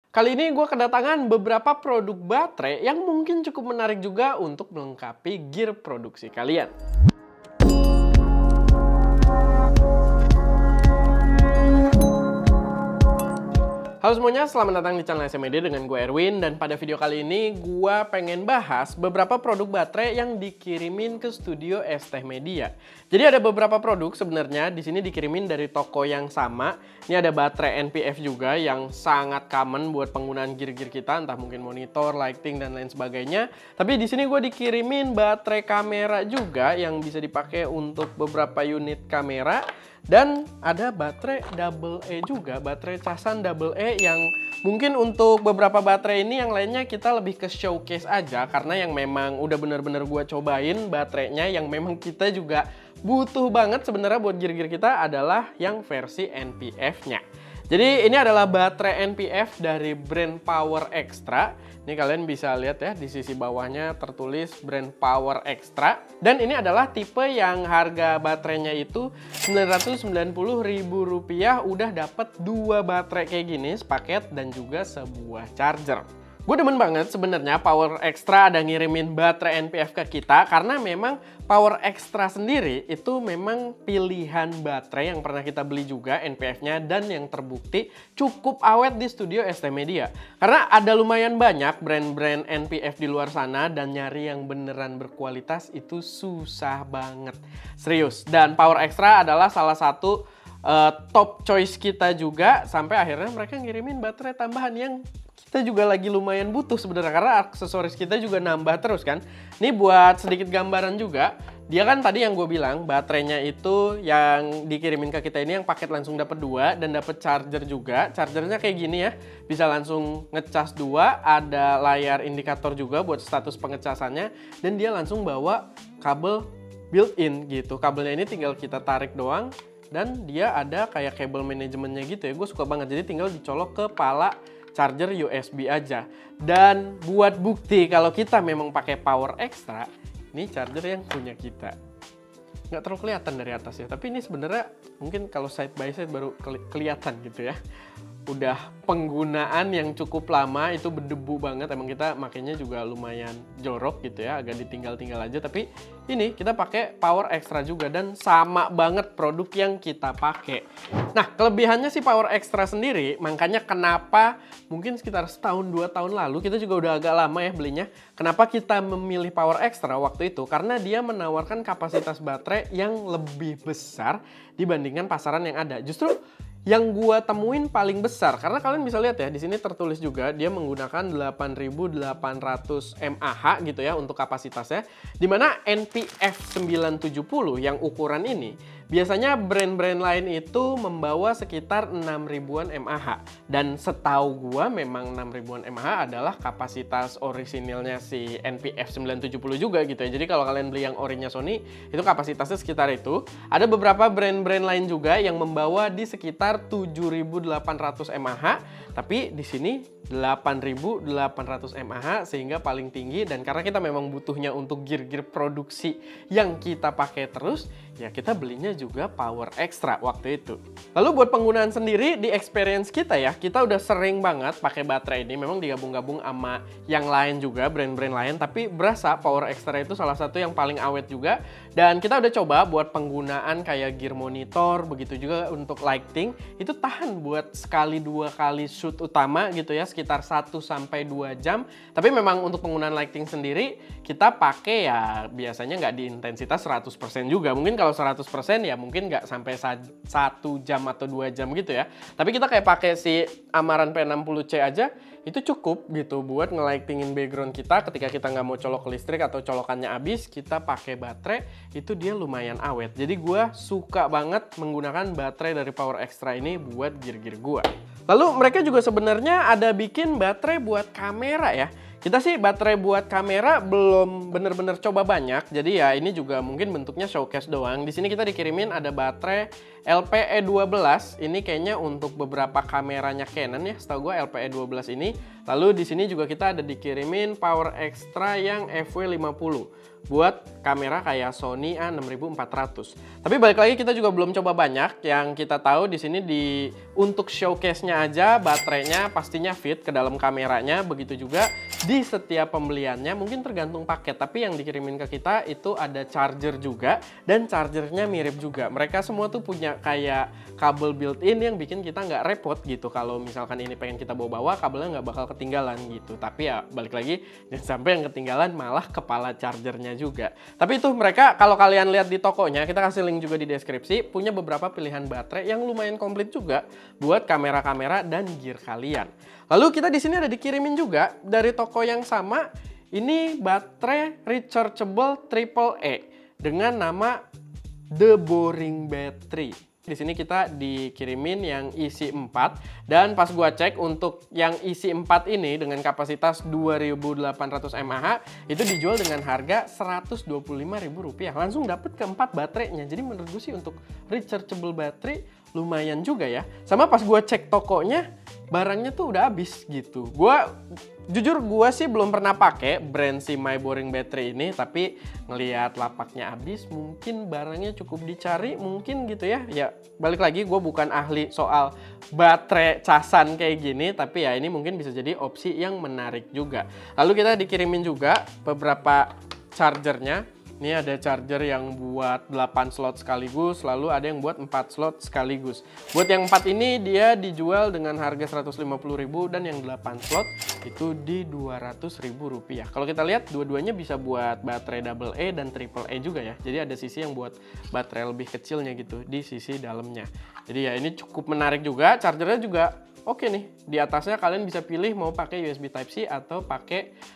Kali ini gue kedatangan beberapa produk baterai yang mungkin cukup menarik juga untuk melengkapi gear produksi kalian. Halo semuanya, selamat datang di channel SMED dengan gue Erwin. Dan pada video kali ini gue pengen bahas beberapa produk baterai yang dikirimin ke studio ST Media. Jadi ada beberapa produk sebenarnya di sini dikirimin dari toko yang sama. Ini ada baterai NPF juga yang sangat common buat penggunaan gear-gear kita, entah mungkin monitor, lighting dan lain sebagainya. Tapi di sini gue dikirimin baterai kamera juga yang bisa dipakai untuk beberapa unit kamera. Dan ada baterai double E juga, baterai casan double E yang mungkin untuk beberapa baterai ini yang lainnya kita lebih ke showcase aja. Karena yang memang udah bener-bener gue cobain baterainya yang memang kita juga butuh banget sebenarnya buat gear-gear kita adalah yang versi NPF-nya. Jadi ini adalah baterai NPF dari brand Power Extra. Ini kalian bisa lihat ya di sisi bawahnya tertulis brand Power Extra. Dan ini adalah tipe yang harga baterainya itu Rp990.000 udah dapat 2 baterai kayak gini sepaket dan juga sebuah charger. Gue demen banget sebenarnya Power Extra ada ngirimin baterai NPF ke kita karena memang Power Extra sendiri itu memang pilihan baterai yang pernah kita beli juga NPF-nya dan yang terbukti cukup awet di studio ST Media. Karena ada lumayan banyak brand-brand NPF di luar sana dan nyari yang beneran berkualitas itu susah banget. Serius. Dan Power Extra adalah salah satu top choice kita juga sampai akhirnya mereka ngirimin baterai tambahan yang kita juga lagi lumayan butuh sebenarnya karena aksesoris kita juga nambah terus kan. Ini buat sedikit gambaran juga. Dia kan tadi yang gue bilang baterainya itu yang dikirimin ke kita ini yang paket langsung dapat 2 dan dapat charger juga. Chargernya kayak gini ya. Bisa langsung ngecas 2, ada layar indikator juga buat status pengecasannya dan dia langsung bawa kabel built-in gitu. Kabelnya ini tinggal kita tarik doang dan dia ada kayak kabel manajemennya gitu ya. Gue suka banget. Jadi tinggal dicolok ke pala charger USB aja. Dan buat bukti kalau kita memang pakai Power Extra, ini charger yang punya kita. Nggak terlalu kelihatan dari atas ya, tapi ini sebenarnya mungkin kalau side by side baru kelihatan gitu ya. Udah penggunaan yang cukup lama, itu berdebu banget. Emang kita makainya juga lumayan jorok gitu ya, agak ditinggal-tinggal aja. Tapi ini kita pakai Power Extra juga dan sama banget produk yang kita pakai. Nah, kelebihannya si Power Extra sendiri, makanya kenapa mungkin sekitar setahun 2 tahun lalu kita juga udah agak lama ya belinya. Kenapa kita memilih Power Extra waktu itu? Karena dia menawarkan kapasitas baterai yang lebih besar dibandingkan pasaran yang ada. Justru yang gua temuin paling besar karena kalian bisa lihat ya di sini tertulis juga dia menggunakan 8.800 mAh gitu ya untuk kapasitasnya, dimana NPF 970 yang ukuran ini biasanya brand-brand lain itu membawa sekitar 6.000-an mAh dan setahu gua memang 6.000-an mAh adalah kapasitas orisinilnya si NPF 970 juga gitu ya. Jadi kalau kalian beli yang orinya Sony itu kapasitasnya sekitar itu. Ada beberapa brand-brand lain juga yang membawa di sekitar 7.800 mAh, tapi di sini 8.800 mAh sehingga paling tinggi. Dan karena kita memang butuhnya untuk gear-gear produksi yang kita pakai terus, ya kita belinya juga Power Extra waktu itu. Lalu buat penggunaan sendiri di experience kita ya, kita udah sering banget pakai baterai ini. Memang digabung-gabung sama yang lain juga, brand-brand lain, tapi berasa Power Extra itu salah satu yang paling awet juga. Dan kita udah coba buat penggunaan kayak gear monitor, begitu juga untuk lighting, itu tahan buat sekali 2 kali shoot utama gitu ya, sekitar 1-2 jam. Tapi memang untuk penggunaan lighting sendiri kita pakai ya biasanya nggak di intensitas 100% juga. Mungkin kalau 100% ya mungkin nggak sampai 1 jam atau 2 jam gitu ya. Tapi kita kayak pakai si Amaran P60C aja itu cukup gitu buat nge-lightingin background kita ketika kita nggak mau colok ke listrik atau colokannya habis, kita pakai baterai itu dia lumayan awet. Jadi gue suka banget menggunakan baterai dari Power Extra ini buat gear-gear gue. Lalu mereka juga sebenarnya ada bikin baterai buat kamera ya. Kita sih baterai buat kamera belum bener-bener coba banyak, jadi ya ini juga mungkin bentuknya showcase doang. Di sini kita dikirimin ada baterai LPE12, ini kayaknya untuk beberapa kameranya Canon ya, setahu gue LPE12 ini. Lalu di sini juga kita ada dikirimin power extra yang FW50 buat kamera kayak Sony A6400. Tapi balik lagi kita juga belum coba banyak. Yang kita tahu di sini untuk showcase-nya aja baterainya pastinya fit ke dalam kameranya. Begitu juga di setiap pembeliannya, mungkin tergantung paket. Tapi yang dikirimin ke kita itu ada charger juga dan chargernya mirip juga. Mereka semua tuh punya kayak kabel built-in yang bikin kita nggak repot gitu. Kalau misalkan ini pengen kita bawa-bawa, kabelnya nggak bakal ketinggalan gitu. Tapi ya balik lagi, jangan sampai yang ketinggalan malah kepala chargernya juga. Tapi itu mereka kalau kalian lihat di tokonya, kita kasih link juga di deskripsi, punya beberapa pilihan baterai yang lumayan komplit juga buat kamera-kamera dan gear kalian. Lalu kita di sini ada dikirimin juga dari toko yang sama, ini baterai rechargeable AAA dengan nama The Boring Battery. Di sini kita dikirimin yang isi 4 dan pas gua cek untuk yang isi 4 ini dengan kapasitas 2800 mAh itu dijual dengan harga Rp125.000. Langsung dapet ke 4 baterainya. Jadi menurut gue sih untuk rechargeable battery lumayan juga ya. Sama pas gua cek tokonya barangnya tuh udah habis gitu. Jujur gue sih belum pernah pakai brand si My Boring Battery ini, tapi ngelihat lapaknya habis, mungkin barangnya cukup dicari, mungkin gitu ya. Ya balik lagi gue bukan ahli soal baterai casan kayak gini, tapi ya ini mungkin bisa jadi opsi yang menarik juga. Lalu kita dikirimin juga beberapa chargernya. Ini ada charger yang buat 8 slot sekaligus, lalu ada yang buat 4 slot sekaligus. Buat yang 4 ini dia dijual dengan harga Rp150.000 dan yang 8 slot itu di Rp200.000. Kalau kita lihat dua-duanya bisa buat baterai AA dan AAA juga ya. Jadi ada sisi yang buat baterai lebih kecilnya gitu di sisi dalamnya. Jadi ya ini cukup menarik juga, chargernya juga oke nih. Di atasnya kalian bisa pilih mau pakai USB Type-C atau pakai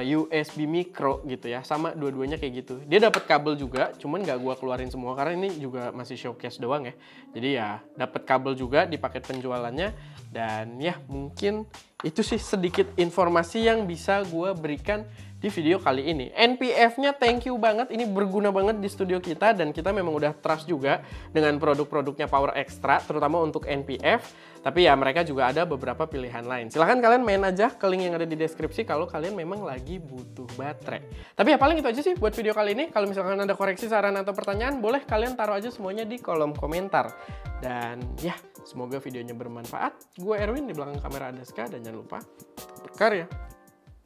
USB micro gitu ya, sama dua-duanya kayak gitu. Dia dapat kabel juga, cuman nggak gua keluarin semua karena ini juga masih showcase doang ya. Jadi ya dapat kabel juga di paket penjualannya dan ya mungkin itu sih sedikit informasi yang bisa gua berikan di video kali ini. NPF-nya thank you banget, ini berguna banget di studio kita dan kita memang udah trust juga dengan produk-produknya Power Extra, terutama untuk NPF. Tapi ya mereka juga ada beberapa pilihan lain. Silahkan kalian main aja ke link yang ada di deskripsi kalau kalian memang lagi butuh baterai. Tapi ya paling itu aja sih buat video kali ini. Kalau misalkan ada koreksi, saran, atau pertanyaan, boleh kalian taruh aja semuanya di kolom komentar. Dan ya, semoga videonya bermanfaat. Gue Erwin, di belakang kamera ada Ska, dan jangan lupa berkarya.